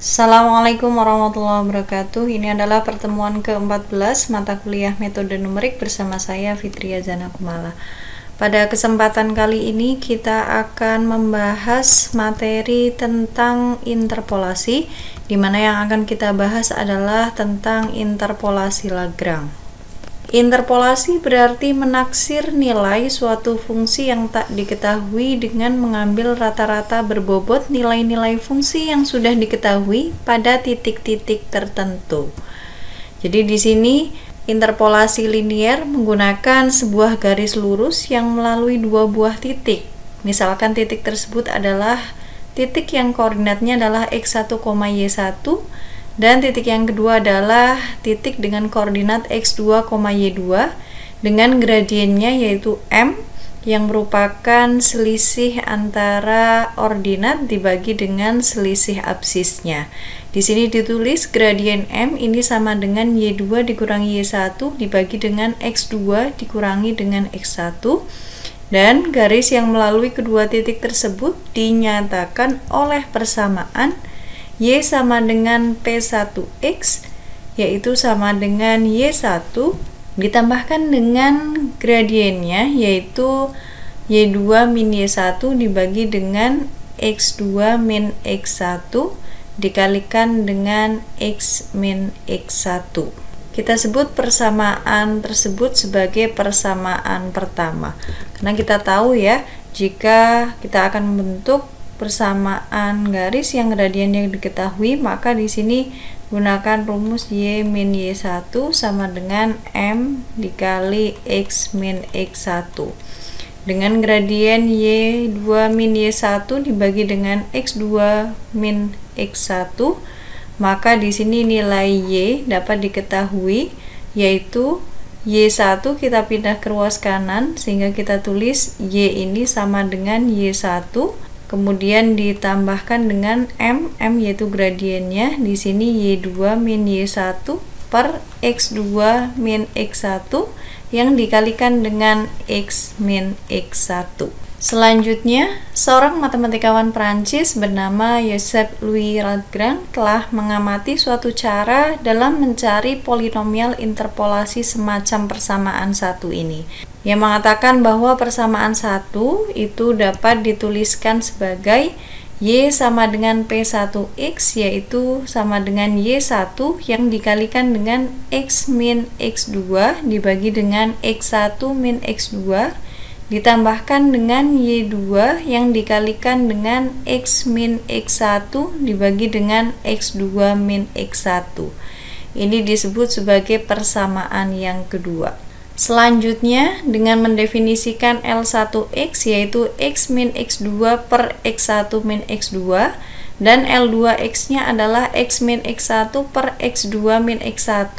Assalamualaikum warahmatullahi wabarakatuh. Ini adalah pertemuan ke-14 mata kuliah metode numerik bersama saya Fitria Zana Kumala. Pada kesempatan kali ini kita akan membahas materi tentang interpolasi, di mana yang akan kita bahas adalah tentang interpolasi Lagrange. Interpolasi berarti menaksir nilai suatu fungsi yang tak diketahui dengan mengambil rata-rata berbobot nilai-nilai fungsi yang sudah diketahui pada titik-titik tertentu. Jadi di sini interpolasi linier menggunakan sebuah garis lurus yang melalui dua buah titik. Misalkan titik tersebut adalah titik yang koordinatnya adalah x1, y1, dan titik yang kedua adalah titik dengan koordinat x2, y2 dengan gradiennya yaitu m yang merupakan selisih antara ordinat dibagi dengan selisih absisnya. Di sini ditulis gradien m ini sama dengan y2 dikurangi y1 dibagi dengan x2 dikurangi dengan x1, dan garis yang melalui kedua titik tersebut dinyatakan oleh persamaan y sama dengan P1x, yaitu sama dengan y1 ditambahkan dengan gradiennya yaitu y2 min y1 dibagi dengan x2 min x1 dikalikan dengan x min x1. Kita sebut persamaan tersebut sebagai persamaan pertama, karena kita tahu ya, jika kita akan membentuk persamaan garis yang gradiennya diketahui, maka di sini gunakan rumus y min y1 sama dengan m dikali x min x1 dengan gradien y2 min y1 dibagi dengan x2 min x1, maka di sini nilai y dapat diketahui yaitu y1 kita pindah ke ruas kanan sehingga kita tulis y ini sama dengan y1, kemudian ditambahkan dengan m yaitu gradiennya di sini y2 min y1 per x2 min x1 yang dikalikan dengan x min x1. Selanjutnya, seorang matematikawan Prancis bernama Joseph Louis Lagrange telah mengamati suatu cara dalam mencari polinomial interpolasi semacam persamaan satu ini, yang mengatakan bahwa persamaan satu itu dapat dituliskan sebagai y sama dengan P1x, yaitu sama dengan y1 yang dikalikan dengan x min x2 dibagi dengan x1 min x2 ditambahkan dengan y2 yang dikalikan dengan x min x1 dibagi dengan x2 min x1. Ini disebut sebagai persamaan yang kedua. Selanjutnya, dengan mendefinisikan L1x yaitu x min x2 per x1 min x2 dan L2x nya adalah x min x1 per x2 min x1,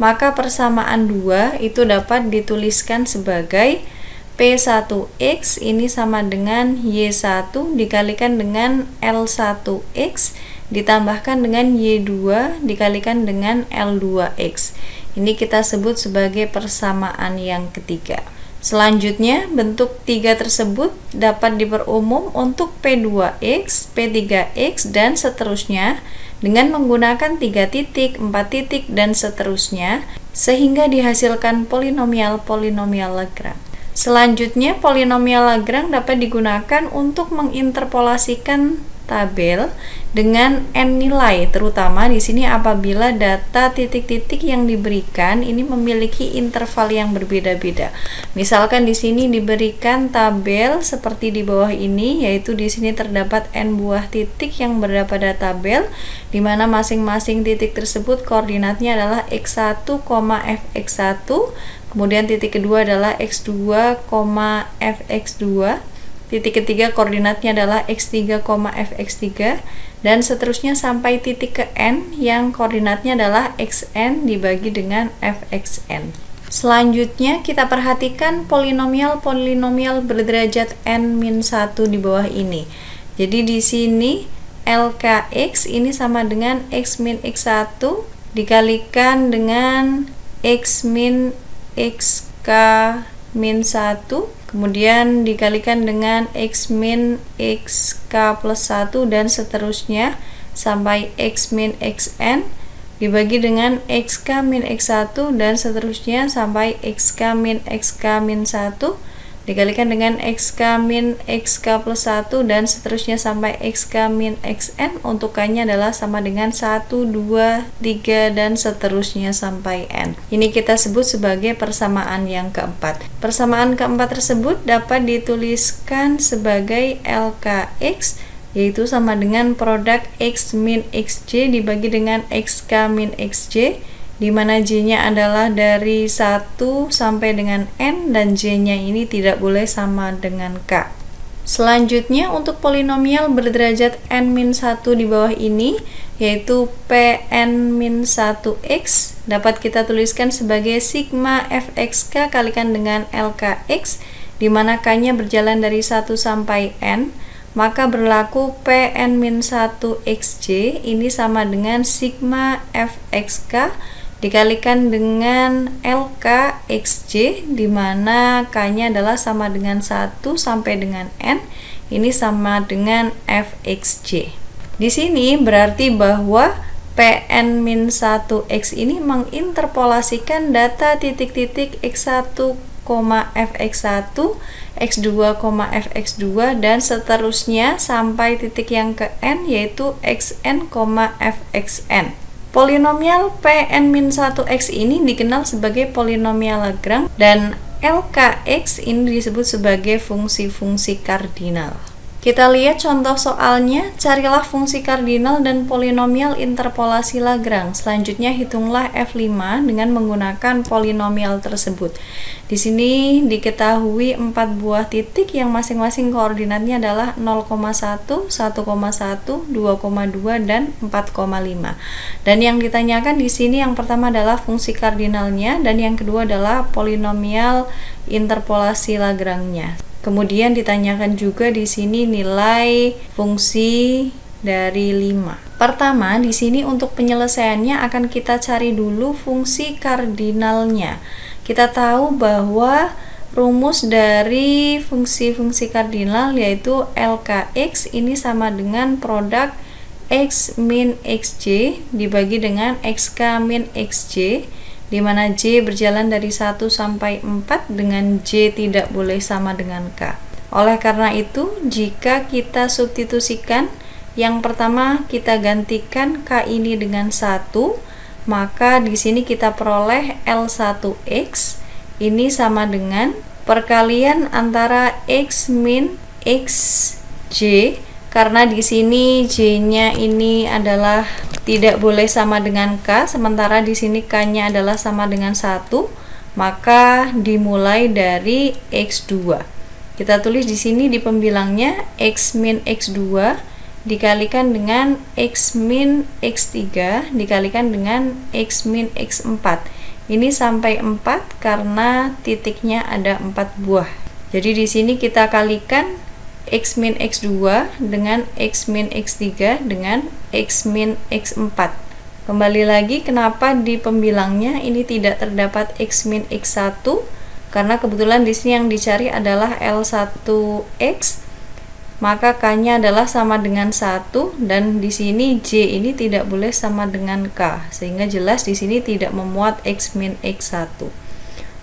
maka persamaan 2 itu dapat dituliskan sebagai P1x ini sama dengan y1 dikalikan dengan L1x ditambahkan dengan y2 dikalikan dengan L2x. Ini kita sebut sebagai persamaan yang ketiga. Selanjutnya, bentuk 3 tersebut dapat diperumum untuk P2x, P3x, dan seterusnya dengan menggunakan 3 titik, 4 titik, dan seterusnya sehingga dihasilkan polinomial-polinomial Lagrange. Selanjutnya, polinomial Lagrange dapat digunakan untuk menginterpolasikan tabel dengan n nilai, terutama di sini apabila data titik-titik yang diberikan ini memiliki interval yang berbeda-beda. Misalkan di sini diberikan tabel seperti di bawah ini, yaitu di sini terdapat n buah titik yang berada pada tabel, di mana masing-masing titik tersebut koordinatnya adalah x1, fx1, kemudian titik kedua adalah x2, fx2, titik ketiga koordinatnya adalah x3, fx3, dan seterusnya sampai titik ke n yang koordinatnya adalah xn dibagi dengan fxn. Selanjutnya kita perhatikan polinomial-polinomial berderajat n-1 di bawah ini. Jadi di sini LKX ini sama dengan x min x1 dikalikan dengan x min xk min 1, kemudian dikalikan dengan x min xk plus 1 dan seterusnya sampai x min xn dibagi dengan xk min x1 dan seterusnya sampai xk min 1 dikalikan dengan xk min xk plus 1 dan seterusnya sampai xk min xn untuk k-nya adalah sama dengan 1, 2, 3 dan seterusnya sampai n. Ini kita sebut sebagai persamaan yang keempat. Persamaan keempat tersebut dapat dituliskan sebagai LKX, yaitu sama dengan produk x min xj dibagi dengan xk min xj, di mana j-nya adalah dari 1 sampai dengan n dan j-nya ini tidak boleh sama dengan k. Selanjutnya untuk polinomial berderajat n-1 di bawah ini, yaitu Pn-1x, dapat kita tuliskan sebagai sigma fxk kalikan dengan lkx, di mana k-nya berjalan dari 1 sampai n, maka berlaku Pn-1xj ini sama dengan sigma fxk dikalikan dengan LK XJ, di mana K-nya adalah sama dengan 1 sampai dengan N, ini sama dengan FXJ. Di sini berarti bahwa Pn-1x ini menginterpolasikan data titik-titik x1, fx1, x2, fx2 dan seterusnya sampai titik yang ke n, yaitu xn, fxn. Polinomial Pn-1x ini dikenal sebagai polinomial Lagrange dan LKX ini disebut sebagai fungsi-fungsi kardinal. Kita lihat contoh soalnya, carilah fungsi kardinal dan polinomial interpolasi Lagrange. Selanjutnya hitunglah F5 dengan menggunakan polinomial tersebut. Di sini diketahui 4 buah titik yang masing-masing koordinatnya adalah 0,1, 1,1, 2,2 dan 4,5. Dan yang ditanyakan di sini yang pertama adalah fungsi kardinalnya dan yang kedua adalah polinomial interpolasi Lagrange-nya. Kemudian ditanyakan juga di sini nilai fungsi dari 5. Pertama, di sini untuk penyelesaiannya akan kita cari dulu fungsi kardinalnya. Kita tahu bahwa rumus dari fungsi-fungsi kardinal yaitu LKX ini sama dengan produk x min xj dibagi dengan xk min xj, di mana J berjalan dari 1 sampai 4 dengan J tidak boleh sama dengan K. Oleh karena itu, jika kita substitusikan, yang pertama kita gantikan K ini dengan 1, maka di sini kita peroleh L1X ini sama dengan perkalian antara x min xj, karena di sini J-nya ini adalah tidak boleh sama dengan K, sementara di sini K-nya adalah sama dengan 1, maka dimulai dari X2. Kita tulis di sini di pembilangnya X min X2 dikalikan dengan X min X3 dikalikan dengan X min X4. Ini sampai 4 karena titiknya ada 4 buah. Jadi di sini kita kalikan x min x2 dengan x min x3 dengan x min x4. Kembali lagi, kenapa di pembilangnya ini tidak terdapat x min x1? Karena kebetulan di sini yang dicari adalah L1x, maka K-nya adalah sama dengan 1 dan di sini J ini tidak boleh sama dengan K, sehingga jelas di sini tidak memuat x min x1.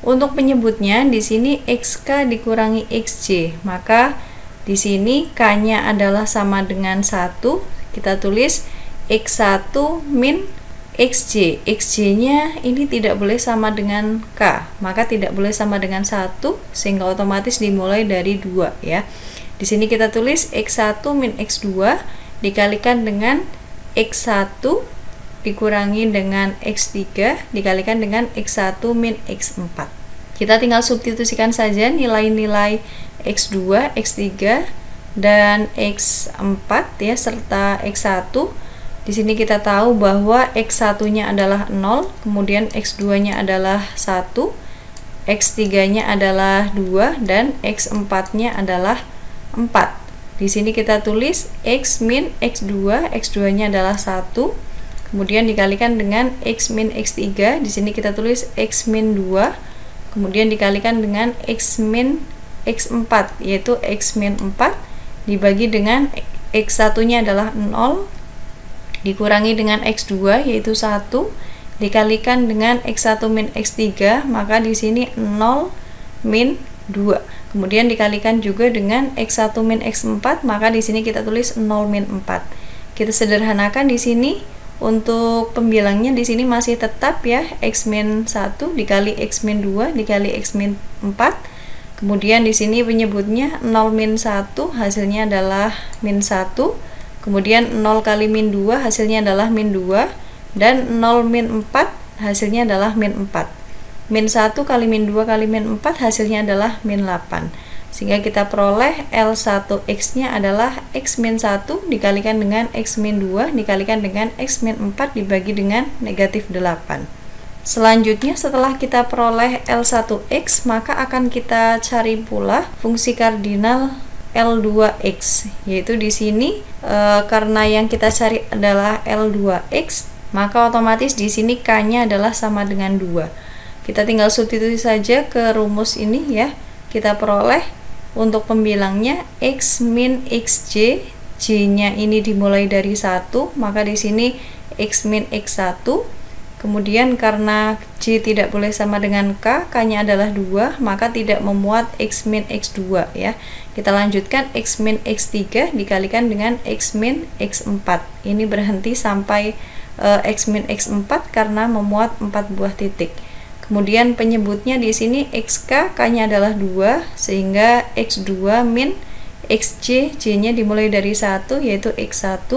Untuk penyebutnya di sini xk dikurangi xj, maka di sini K-nya adalah sama dengan 1. Kita tulis X1 min XJ. XJ-nya ini tidak boleh sama dengan K, maka tidak boleh sama dengan 1, sehingga otomatis dimulai dari 2 ya. Di sini kita tulis X1 min X2 dikalikan dengan X1 dikurangi dengan X3 dikalikan dengan X1 min X4. Kita tinggal substitusikan saja nilai-nilai X2, X3, dan X4 ya, serta X1. Di sini kita tahu bahwa X1-nya adalah 0, kemudian X2-nya adalah 1, X3-nya adalah 2, dan X4-nya adalah 4. Di sini kita tulis X min X2, X2-nya adalah 1, kemudian dikalikan dengan X min X3, di sini kita tulis X min 2, kemudian dikalikan dengan X min X4, yaitu X min 4 dibagi dengan X1-nya adalah 0, dikurangi dengan X2 yaitu 1 dikalikan dengan X1 min X3, maka di sini 0 min 2. Kemudian dikalikan juga dengan X1 min X4, maka di sini kita tulis 0 min 4. Kita sederhanakan di sini. Untuk pembilangnya di sini masih tetap ya, X min 1 dikali X min 2 dikali X min 4. Kemudian di sini penyebutnya 0 min 1 hasilnya adalah min 1. Kemudian 0 kali min 2 hasilnya adalah min 2. Dan 0 min 4 hasilnya adalah min 4. Min 1 kali min 2 kali min 4 hasilnya adalah min 8. Sehingga kita peroleh L1X nya adalah X min 1 dikalikan dengan X min 2 dikalikan dengan X min 4 dibagi dengan negatif 8. Selanjutnya setelah kita peroleh L1X, maka akan kita cari pula fungsi kardinal L2X, yaitu di sini karena yang kita cari adalah L2X, maka otomatis di sini K-nya adalah sama dengan 2. Kita tinggal substitusi saja ke rumus ini ya. Kita peroleh untuk pembilangnya X min XJ, J-nya ini dimulai dari 1, maka di sini X min X1. Kemudian karena J tidak boleh sama dengan K, K-nya adalah 2, maka tidak memuat X min X2 ya. Kita lanjutkan X min X3 dikalikan dengan X min X4. Ini berhenti sampai X min X4 karena memuat 4 buah titik. Kemudian penyebutnya di sini XK, K-nya adalah 2, sehingga X2 min XJ, J-nya dimulai dari 1 yaitu X1,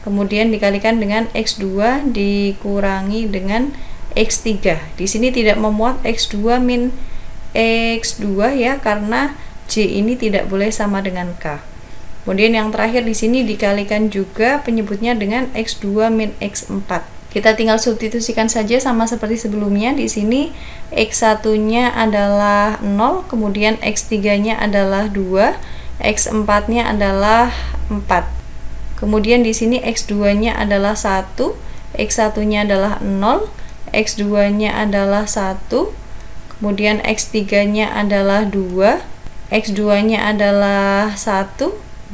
kemudian dikalikan dengan X2 dikurangi dengan X3. Di sini tidak memuat X2 min X2 ya, karena J ini tidak boleh sama dengan K. Kemudian yang terakhir di sini dikalikan juga penyebutnya dengan X2 min X4. Kita tinggal substitusikan saja sama seperti sebelumnya. Di sini X1-nya adalah 0, kemudian X3-nya adalah 2, X4-nya adalah 4. Kemudian di sini X2-nya adalah 1, X1-nya adalah 0, X2-nya adalah 1, kemudian X3-nya adalah 2, X2-nya adalah 1,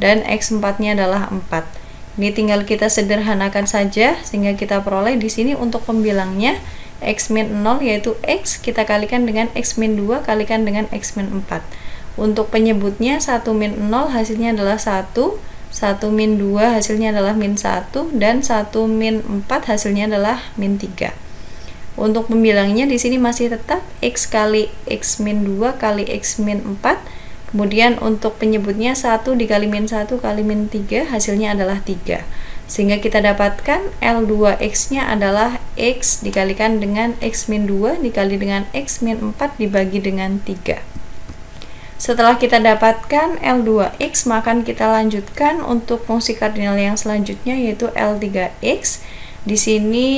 dan X4-nya adalah 4. Ini tinggal kita sederhanakan saja sehingga kita peroleh di sini untuk pembilangnya X min 0 yaitu X kita kalikan dengan X min 2 kalikan dengan X min 4. Untuk penyebutnya 1 min 0 hasilnya adalah 1, 1 min 2 hasilnya adalah min 1, dan 1 min 4 hasilnya adalah min 3. Untuk pembilangnya di sini masih tetap X kali X min 2 kali X min 4. Kemudian untuk penyebutnya 1 dikali min 1 kali min 3 hasilnya adalah 3. Sehingga kita dapatkan L2X nya adalah X dikalikan dengan X min 2 dikali dengan X min 4 dibagi dengan 3. Setelah kita dapatkan L2X, maka kita lanjutkan untuk fungsi kardinal yang selanjutnya yaitu L3X. Di sini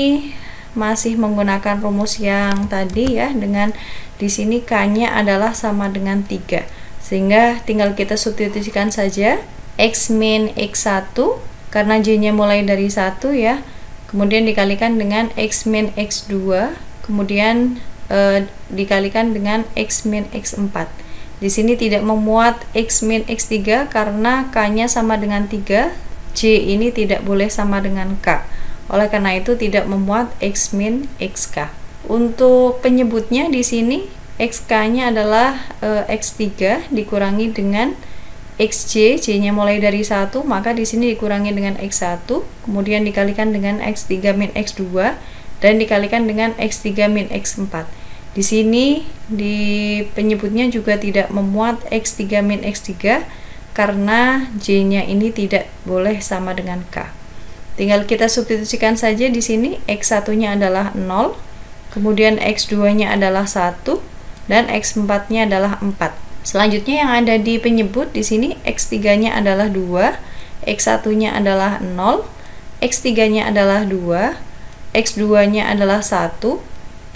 masih menggunakan rumus yang tadi ya, dengan di sini K-nya adalah sama dengan 3. Sehingga tinggal kita substitusikan saja X min X1 karena J-nya mulai dari 1 ya. Kemudian dikalikan dengan X min X2, kemudian dikalikan dengan X min X4. Di sini tidak memuat X min X3 karena K-nya sama dengan 3, J ini tidak boleh sama dengan K. Oleh karena itu tidak memuat X min XK. Untuk penyebutnya di sini XK-nya adalah X3 dikurangi dengan XJ, J-nya mulai dari 1, maka di sini dikurangi dengan X1, kemudian dikalikan dengan X3 min X2 dan dikalikan dengan X3 min X4. Di sini di penyebutnya juga tidak memuat X3 min X3 karena J-nya ini tidak boleh sama dengan K. Tinggal kita substitusikan saja di sini X1-nya adalah 0, kemudian X2-nya adalah 1 dan X4-nya adalah 4. Selanjutnya yang ada di penyebut di sini X3-nya adalah 2, X1-nya adalah 0, X3-nya adalah 2, X2-nya adalah 1,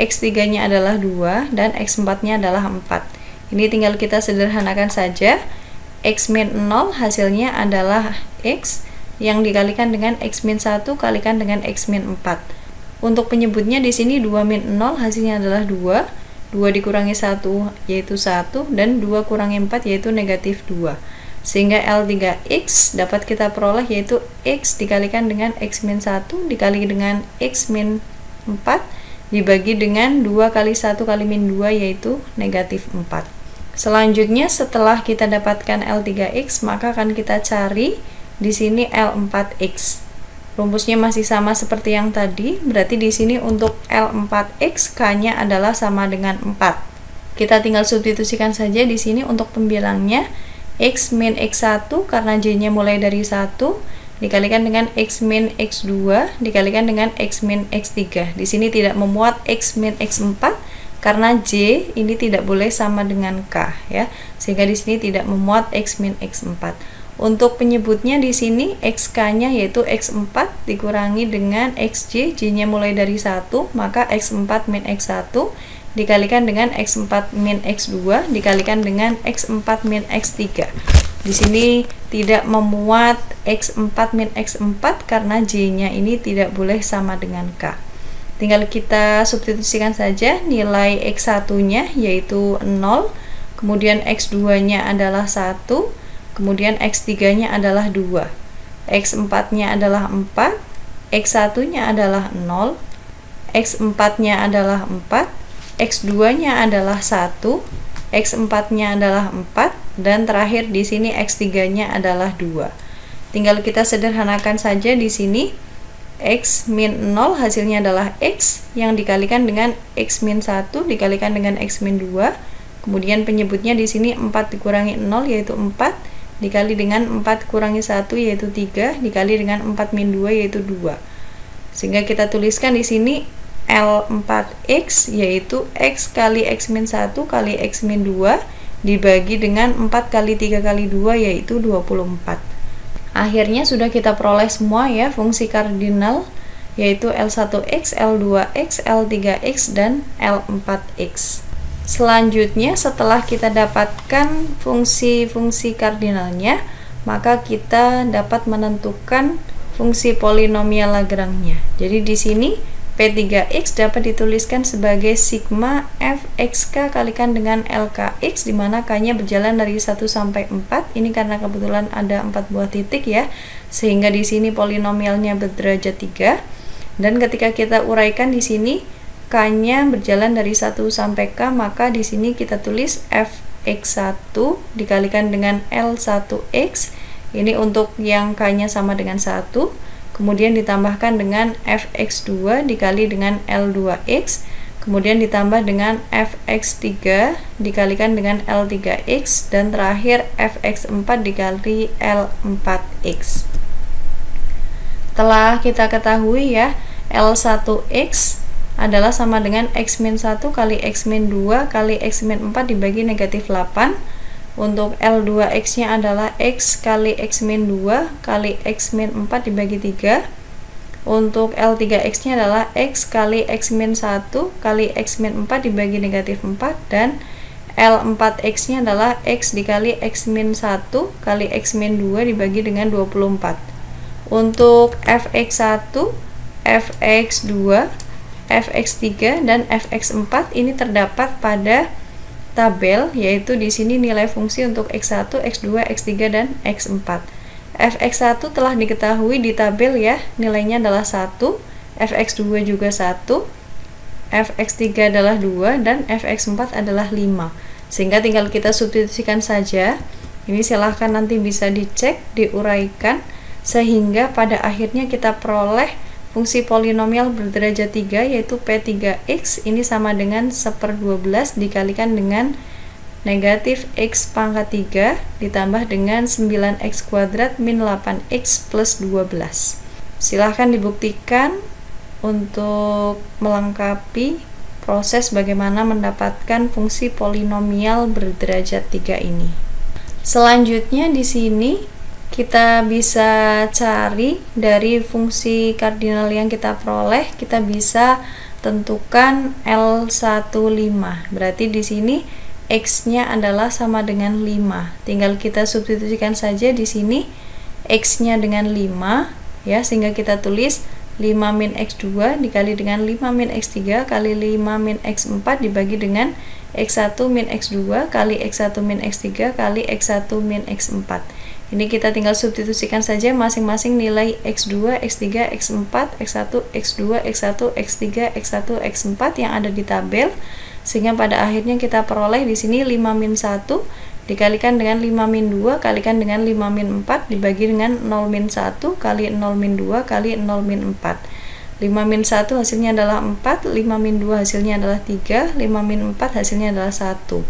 X3-nya adalah 2, dan X4-nya adalah 4. Ini tinggal kita sederhanakan saja. X min 0 hasilnya adalah X yang dikalikan dengan X min 1 kalikan dengan X min 4. Untuk penyebutnya di sini 2 min 0 hasilnya adalah 2. 2 dikurangi 1 yaitu 1, dan 2 kurangi 4 yaitu negatif 2. sehingga L3X dapat kita peroleh yaitu X dikalikan dengan X min 1 dikali dengan X min 4 dibagi dengan 2 kali 1 kali min 2 yaitu negatif 4. Selanjutnya setelah kita dapatkan L3X, maka akan kita cari di sini L4X. Rumusnya masih sama seperti yang tadi, berarti di sini untuk L4X K-nya adalah sama dengan 4. Kita tinggal substitusikan saja di sini untuk pembilangnya X min X1 karena J-nya mulai dari 1 dikalikan dengan X min X2 dikalikan dengan X min X3. Di sini tidak memuat X min X4 karena J ini tidak boleh sama dengan K ya. Sehingga di sini tidak memuat X min X4. Untuk penyebutnya di sini XK-nya yaitu X4 dikurangi dengan XJ, J-nya mulai dari 1, maka X4 min X1 dikalikan dengan X4 min X2 dikalikan dengan X4 min X3. Di sini tidak memuat X4 min X4 karena J-nya ini tidak boleh sama dengan K. Tinggal kita substitusikan saja nilai X1-nya yaitu 0, kemudian X2-nya adalah 1, kemudian X3-nya adalah 2, X4-nya adalah 4, X1-nya adalah 0, X4-nya adalah 4, X2-nya adalah 1, X4-nya adalah 4, dan terakhir di sini X3-nya adalah 2. Tinggal kita sederhanakan saja di sini X min 0 hasilnya adalah X yang dikalikan dengan X min 1 dikalikan dengan X min 2. Kemudian penyebutnya di sini 4 dikurangi 0 yaitu 4 dikali dengan 4 kurangi 1 yaitu 3 dikali dengan 4 min 2 yaitu 2. Sehingga kita tuliskan di sini L4X yaitu X kali X min 1 kali X min 2 dibagi dengan 4 kali 3 kali 2 yaitu 24. Akhirnya sudah kita peroleh semua ya fungsi kardinal yaitu L1X, L2X, L3X, dan L4X. Selanjutnya setelah kita dapatkan fungsi-fungsi kardinalnya, maka kita dapat menentukan fungsi polinomial Lagrange-nya. Jadi di sini P3X dapat dituliskan sebagai sigma fxk kalikan dengan LKX di mana K-nya berjalan dari 1 sampai 4. Ini karena kebetulan ada 4 buah titik ya. Sehingga di sini polinomialnya berderajat 3. Dan ketika kita uraikan di sini K-nya berjalan dari 1 sampai K, maka di sini kita tulis fx1 dikalikan dengan L1x. Ini untuk yang K-nya sama dengan 1. Kemudian ditambahkan dengan fx2 dikali dengan L2x, kemudian ditambah dengan fx3 dikalikan dengan L3x, dan terakhir fx4 dikali L4x. Telah kita ketahui ya, L1x adalah sama dengan x min 1 kali x min 2 kali x min 4 dibagi negatif 8. Untuk L2X nya adalah X kali X min 2 kali X min 4 dibagi 3. Untuk L3X nya adalah X kali X min 1 kali X min 4 dibagi negatif 4. Dan L4X nya adalah X dikali X min 1 kali X min 2 dibagi dengan 24. Untuk Fx1, Fx2, Fx3, dan Fx4 ini terdapat pada tabel, yaitu di sini nilai fungsi untuk X1, X2, X3, dan X4. Fx1 telah diketahui di tabel ya, nilainya adalah 1, Fx2 juga 1, Fx3 adalah 2, dan Fx4 adalah 5. Sehingga tinggal kita substitusikan saja. Ini silahkan nanti bisa dicek, diuraikan, sehingga pada akhirnya kita peroleh fungsi polinomial berderajat 3 yaitu P3X ini sama dengan 1/12 dikalikan dengan negatif X pangkat 3 ditambah dengan 9X kuadrat min 8X plus 12. Silahkan dibuktikan untuk melengkapi proses bagaimana mendapatkan fungsi polinomial berderajat 3 ini. Selanjutnya di sini kita bisa cari dari fungsi kardinal yang kita peroleh, kita bisa tentukan L15. Berarti di sini X-nya adalah sama dengan 5. Tinggal kita substitusikan saja di sini X-nya dengan 5 ya, sehingga kita tulis 5 min X2 dikali dengan 5 min X3 kali 5 min X4 dibagi dengan X1 min X2 kali X1 min X3 kali X1 min X4. Ini kita tinggal substitusikan saja masing-masing nilai X2, X3, X4, X1, X2, X1, X3, X1, X4 yang ada di tabel, sehingga pada akhirnya kita peroleh di sini 5-1 dikalikan dengan 5-2 kalikan dengan 5-4 dibagi dengan 0-1 kali 0-2 kali 0-4. 5-1 hasilnya adalah 4, 5-2 hasilnya adalah 3, 5-4 hasilnya adalah 1.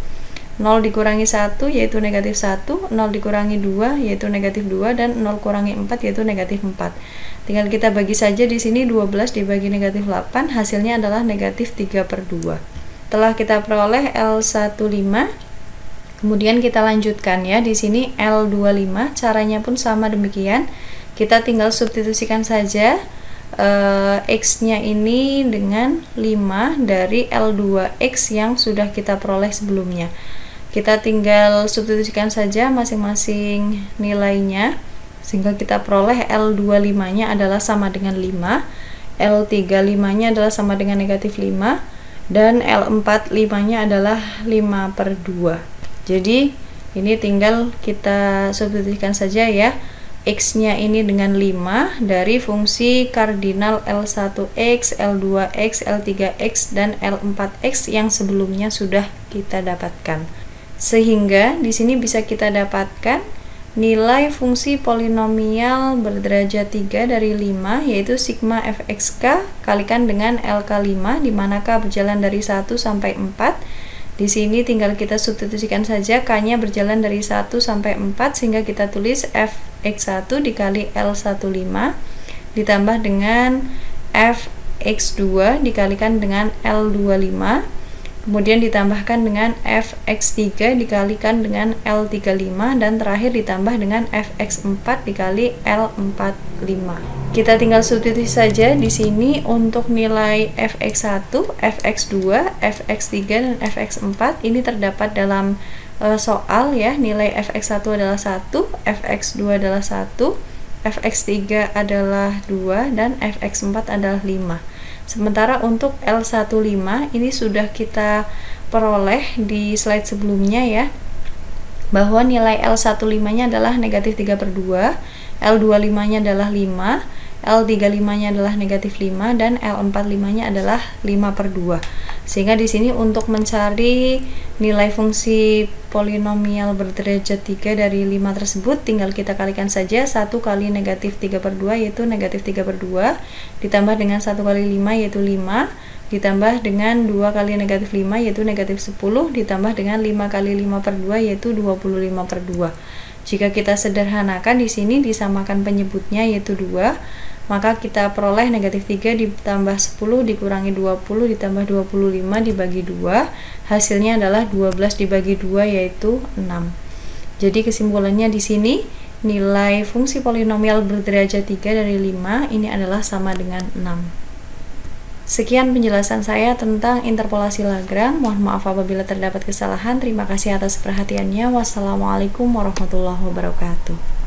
0 dikurangi 1 yaitu negatif 1, 0 dikurangi 2 yaitu negatif 2, dan 0 kurangi 4 yaitu negatif 4. Tinggal kita bagi saja di sini 12 dibagi negatif 8, hasilnya adalah negatif 3/2. Setelah kita peroleh L15, kemudian kita lanjutkan ya. Di sini L25, caranya pun sama demikian. Kita tinggal substitusikan saja X-nya ini dengan 5 dari L2X yang sudah kita peroleh sebelumnya. Kita tinggal substitusikan saja masing-masing nilainya, sehingga kita peroleh L25 nya adalah sama dengan 5, L35 nya adalah sama dengan negatif 5, dan L45 nya adalah 5/2. Jadi ini tinggal kita substitusikan saja ya. X-nya ini dengan 5 dari fungsi kardinal L1X, L2X, L3X, dan L4X yang sebelumnya sudah kita dapatkan. Sehingga di sini bisa kita dapatkan nilai fungsi polinomial berderajat 3 dari 5, yaitu sigma fxk kalikan dengan LK5, di mana K berjalan dari 1 sampai 4. Di sini tinggal kita substitusikan saja, K-nya berjalan dari 1 sampai 4, sehingga kita tulis fx1 dikali L15 ditambah dengan fx2 dikalikan dengan L25, kemudian ditambahkan dengan fx3 dikalikan dengan L35, dan terakhir ditambah dengan fx4 dikali L45. Kita tinggal substitusi saja di sini untuk nilai fx1, fx2, fx3, dan fx4. Ini terdapat dalam soal ya. Nilai fx1 adalah 1, fx2 adalah 1, fx3 adalah 2, dan fx4 adalah 5. Sementara untuk L15 ini sudah kita peroleh di slide sebelumnya ya, bahwa nilai L15 nya adalah negatif 3/2, L25 nya adalah 5, L35 nya adalah negatif 5, dan L45 nya adalah 5/2. Sehingga di sini untuk mencari nilai fungsi polinomial berderajat 3 dari 5 tersebut, tinggal kita kalikan saja 1 kali negatif 3/2 yaitu negatif 3/2, ditambah dengan 1 kali 5 yaitu 5, ditambah dengan 2 kali negatif 5 yaitu negatif 10, ditambah dengan 5 kali 5/2 yaitu 25/2. Jika kita sederhanakan di sini disamakan penyebutnya yaitu 2, maka kita peroleh negatif 3 ditambah 10 dikurangi 20 ditambah 25 dibagi 2, hasilnya adalah 12 dibagi 2 yaitu 6. Jadi kesimpulannya di sini nilai fungsi polinomial berderajat 3 dari 5 ini adalah sama dengan 6. Sekian penjelasan saya tentang interpolasi Lagrange. Mohon maaf apabila terdapat kesalahan. Terima kasih atas perhatiannya. Wassalamualaikum warahmatullahi wabarakatuh.